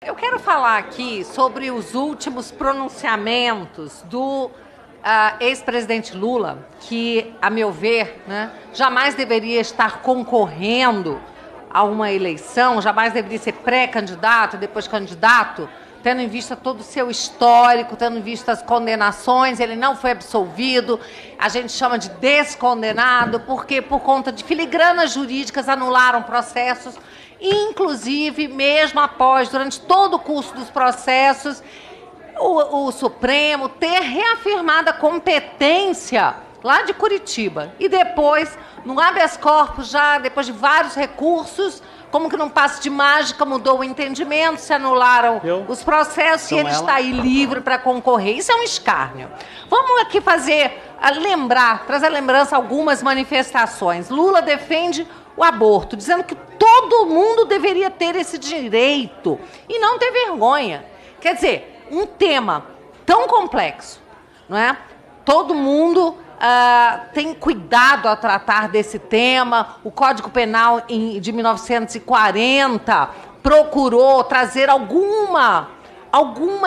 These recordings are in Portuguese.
Eu quero falar aqui sobre os últimos pronunciamentos do ex-presidente Lula, que, a meu ver, jamais deveria estar concorrendo a uma eleição, jamais deveria ser pré-candidato, depois candidato, tendo em vista todo o seu histórico, tendo em vista as condenações. Ele não foi absolvido, a gente chama de descondenado, porque por conta de filigranas jurídicas anularam processos, inclusive, mesmo após, durante todo o curso dos processos, o Supremo ter reafirmado a competência lá de Curitiba. E depois, no habeas corpus, já depois de vários recursos, como que num passe de mágica mudou o entendimento, se anularam os processos e ele está aí livre para concorrer. Isso é um escárnio. Vamos aqui trazer à lembrança algumas manifestações. Lula defende o aborto, dizendo que todo mundo deveria ter esse direito e não ter vergonha. Quer dizer, um tema tão complexo, não é? Todo mundo tem cuidado ao tratar desse tema. O Código Penal de 1940 procurou trazer alguma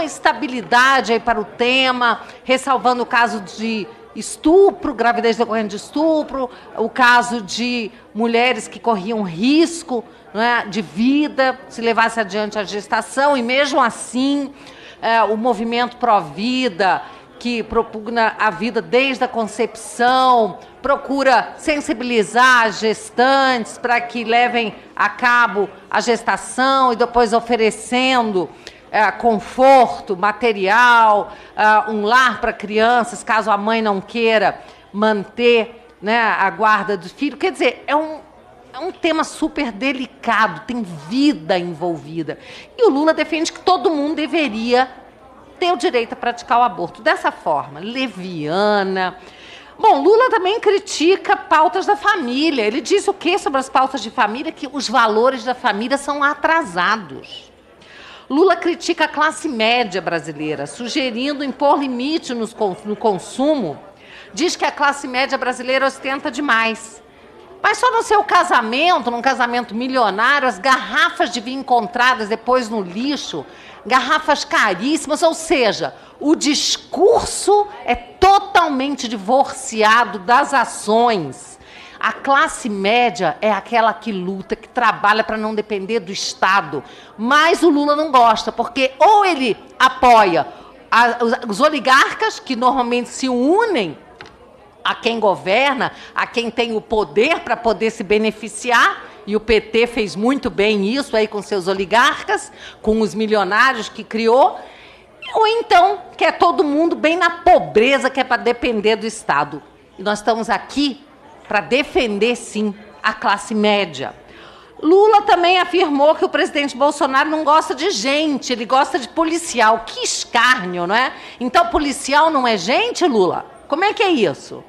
estabilidade aí para o tema, ressalvando o caso de estupro, gravidez decorrente de estupro, o caso de mulheres que corriam risco, de vida se levasse adiante a gestação, e mesmo assim o movimento pró-vida, que propugna a vida desde a concepção, procura sensibilizar as gestantes para que levem a cabo a gestação e depois oferecendo conforto material, um lar para crianças, caso a mãe não queira manter a guarda do filho. Quer dizer, é um tema super delicado, tem vida envolvida. E o Lula defende que todo mundo deveria ter o direito a praticar o aborto dessa forma, leviana. Bom, Lula também critica pautas da família. Ele diz o quê sobre as pautas de família? Que os valores da família são atrasados. Lula critica a classe média brasileira, sugerindo impor limite no consumo. Diz que a classe média brasileira ostenta demais. Mas só no seu casamento, num casamento milionário, as garrafas de vinho encontradas depois no lixo, garrafas caríssimas, ou seja, o discurso é totalmente divorciado das ações. A classe média é aquela que luta, que trabalha para não depender do Estado. Mas o Lula não gosta, porque ou ele apoia os oligarcas, que normalmente se unem a quem governa, a quem tem o poder para poder se beneficiar, e o PT fez muito bem isso aí com seus oligarcas, com os milionários que criou, ou então quer todo mundo bem na pobreza, que é para depender do Estado. E nós estamos aqui para defender, sim, a classe média. Lula também afirmou que o presidente Bolsonaro não gosta de gente, ele gosta de policial. Que escárnio, não é? Então, policial não é gente, Lula? Como é que é isso?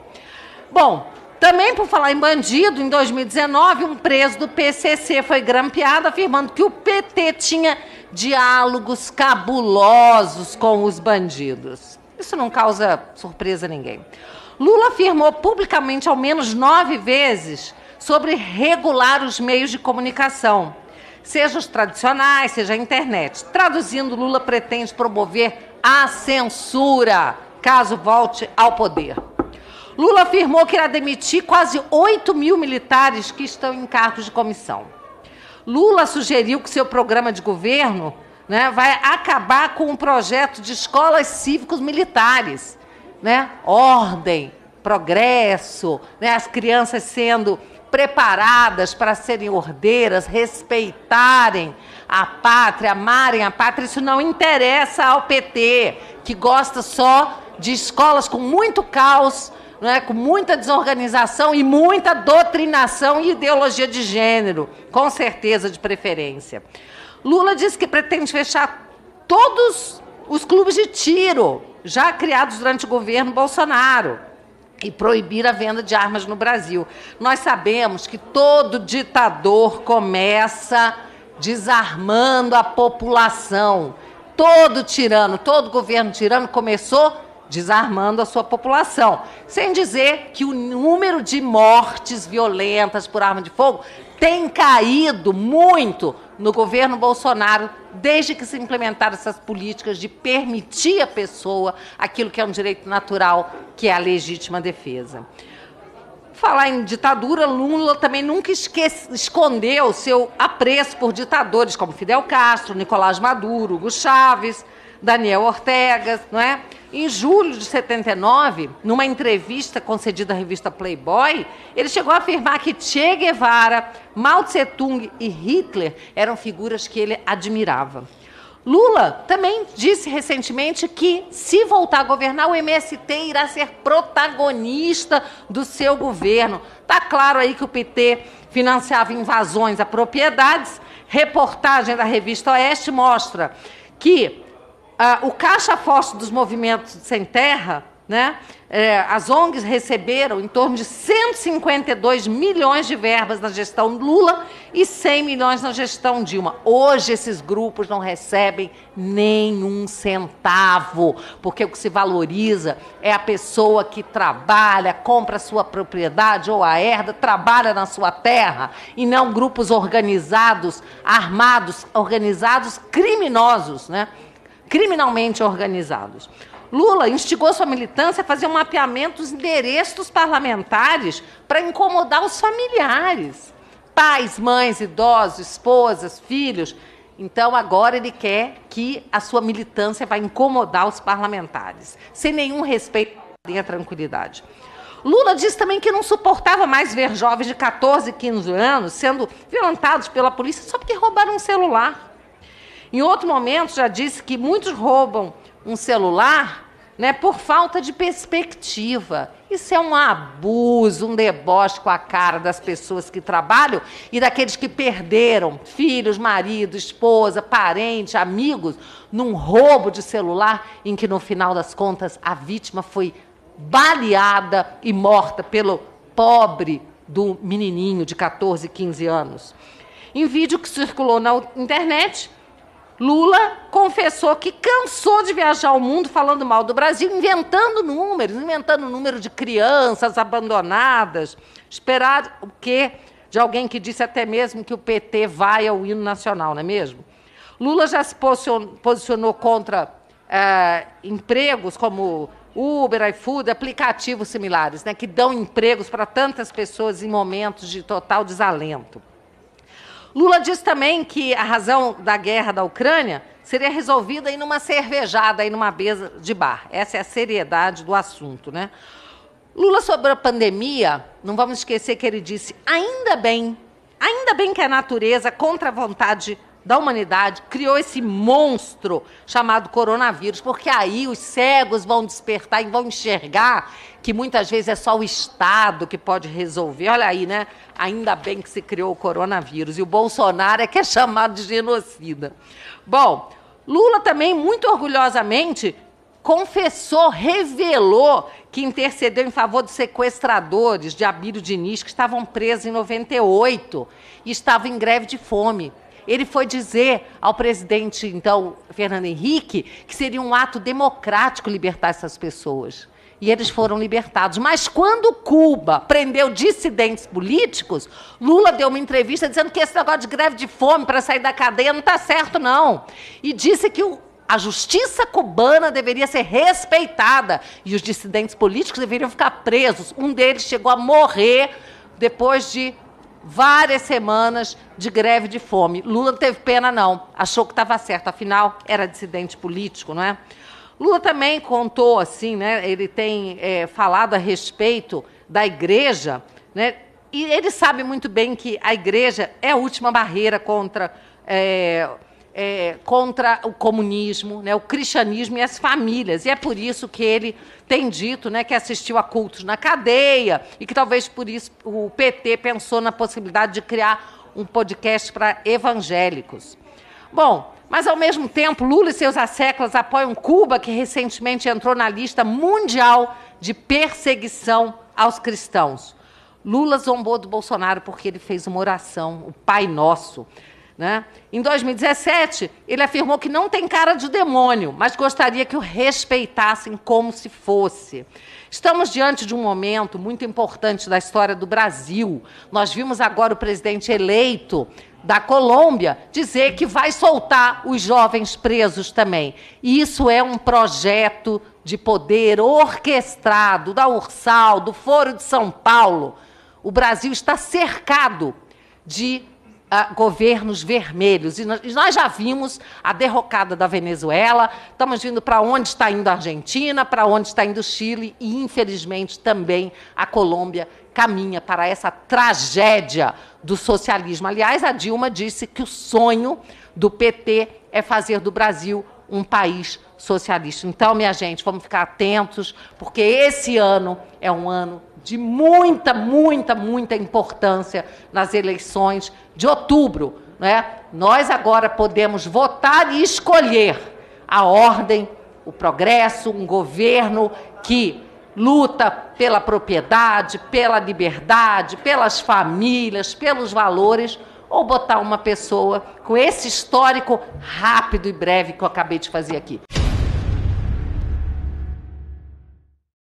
Bom, também por falar em bandido, em 2019, um preso do PCC foi grampeado, afirmando que o PT tinha diálogos cabulosos com os bandidos. Isso não causa surpresa a ninguém. Lula afirmou publicamente ao menos 9 vezes sobre regular os meios de comunicação, seja os tradicionais, seja a internet. Traduzindo, Lula pretende promover a censura, caso volte ao poder. Lula afirmou que irá demitir quase 8 mil militares que estão em cargos de comissão. Lula sugeriu que seu programa de governo vai acabar com um projeto de escolas cívicos militares. Ordem, progresso, as crianças sendo preparadas para serem ordeiras, respeitarem a pátria, amarem a pátria. Isso não interessa ao PT, que gosta só de escolas com muito caos, com muita desorganização e muita doutrinação e ideologia de gênero, com certeza de preferência. Lula disse que pretende fechar todos os clubes de tiro já criados durante o governo Bolsonaro e proibir a venda de armas no Brasil. Nós sabemos que todo ditador começa desarmando a população. Todo tirano, todo governo tirano começou desarmando a sua população. Sem dizer que o número de mortes violentas por arma de fogo tem caído muito no governo Bolsonaro, desde que se implementaram essas políticas de permitir à pessoa aquilo que é um direito natural, que é a legítima defesa. Falar em ditadura, Lula também nunca escondeu seu apreço por ditadores como Fidel Castro, Nicolás Maduro, Hugo Chávez, Daniel Ortega, não é? Em julho de 79, numa entrevista concedida à revista Playboy, ele chegou a afirmar que Che Guevara, Mao Tse-tung e Hitler eram figuras que ele admirava. Lula também disse recentemente que, se voltar a governar, o MST irá ser protagonista do seu governo. Está claro aí que o PT financiava invasões a propriedades. Reportagem da revista Oeste mostra que o caixa forte dos movimentos sem terra, né, as ONGs receberam em torno de 152 milhões de verbas na gestão Lula e 100 milhões na gestão Dilma. Hoje esses grupos não recebem nenhum centavo, porque o que se valoriza é a pessoa que trabalha, compra a sua propriedade ou a herda, trabalha na sua terra, e não grupos organizados, armados, organizados, criminosos, né? Criminalmente organizados. Lula instigou sua militância a fazer um mapeamento dos endereços dos parlamentares para incomodar os familiares. Pais, mães, idosos, esposas, filhos. Então, agora ele quer que a sua militância vai incomodar os parlamentares, sem nenhum respeito e tranquilidade. Lula disse também que não suportava mais ver jovens de 14, 15 anos sendo violentados pela polícia só porque roubaram um celular. Em outro momento, já disse que muitos roubam um celular, né, por falta de perspectiva. Isso é um abuso, um deboche com a cara das pessoas que trabalham e daqueles que perderam filhos, marido, esposa, parente, amigos, num roubo de celular em que, no final das contas, a vítima foi baleada e morta pelo pobre do menininho de 14, 15 anos. Em vídeo que circulou na internet, Lula confessou que cansou de viajar o mundo falando mal do Brasil, inventando o número de crianças abandonadas. Esperar o quê? De alguém que disse até mesmo que o PT vai ao hino nacional, não é mesmo? Lula já se posicionou contra empregos como Uber, iFood, aplicativos similares, né, que dão empregos para tantas pessoas em momentos de total desalento. Lula disse também que a razão da guerra da Ucrânia seria resolvida em uma cervejada, em uma mesa de bar. Essa é a seriedade do assunto, né? Lula, sobre a pandemia, não vamos esquecer que ele disse: ainda bem que a natureza, contra a vontade da humanidade, criou esse monstro chamado coronavírus, porque aí os cegos vão despertar e vão enxergar que muitas vezes é só o Estado que pode resolver. Olha aí, né? Ainda bem que se criou o coronavírus. E o Bolsonaro é que é chamado de genocida. Bom, Lula também, muito orgulhosamente, confessou, revelou que intercedeu em favor dos sequestradores de Abílio Diniz, que estavam presos em 98 e estavam em greve de fome. Ele foi dizer ao presidente, então, Fernando Henrique, que seria um ato democrático libertar essas pessoas. E eles foram libertados. Mas quando Cuba prendeu dissidentes políticos, Lula deu uma entrevista dizendo que esse negócio de greve de fome para sair da cadeia não está certo, não. E disse que a justiça cubana deveria ser respeitada e os dissidentes políticos deveriam ficar presos. Um deles chegou a morrer depois de várias semanas de greve de fome. Lula não teve pena, não. Achou que estava certo. Afinal, era dissidente político, não é? Lula também contou, assim, né? Ele tem falado a respeito da igreja, né? E ele sabe muito bem que a igreja é a última barreira contra o comunismo, né, o cristianismo e as famílias. E é por isso que ele tem dito, né, que assistiu a cultos na cadeia e que talvez por isso o PT pensou na possibilidade de criar um podcast para evangélicos. Bom, mas ao mesmo tempo, Lula e seus asseclas apoiam Cuba, que recentemente entrou na lista mundial de perseguição aos cristãos. Lula zombou do Bolsonaro porque ele fez uma oração, o Pai Nosso. né? Em 2017, ele afirmou que não tem cara de demônio, mas gostaria que o respeitassem como se fosse. Estamos diante de um momento muito importante da história do Brasil. Nós vimos agora o presidente eleito da Colômbia dizer que vai soltar os jovens presos também. E isso é um projeto de poder orquestrado da Ursal, do Foro de São Paulo. O Brasil está cercado de governos vermelhos. E nós já vimos a derrocada da Venezuela, estamos vindo para onde está indo a Argentina, para onde está indo o Chile e, infelizmente, também a Colômbia caminha para essa tragédia do socialismo. Aliás, a Dilma disse que o sonho do PT é fazer do Brasil um país socialista. Então, minha gente, vamos ficar atentos, porque esse ano é um ano de muita, muita, muita importância nas eleições de outubro, né? Nós agora podemos votar e escolher a ordem, o progresso, um governo que luta pela propriedade, pela liberdade, pelas famílias, pelos valores, ou botar uma pessoa com esse histórico rápido e breve que eu acabei de fazer aqui.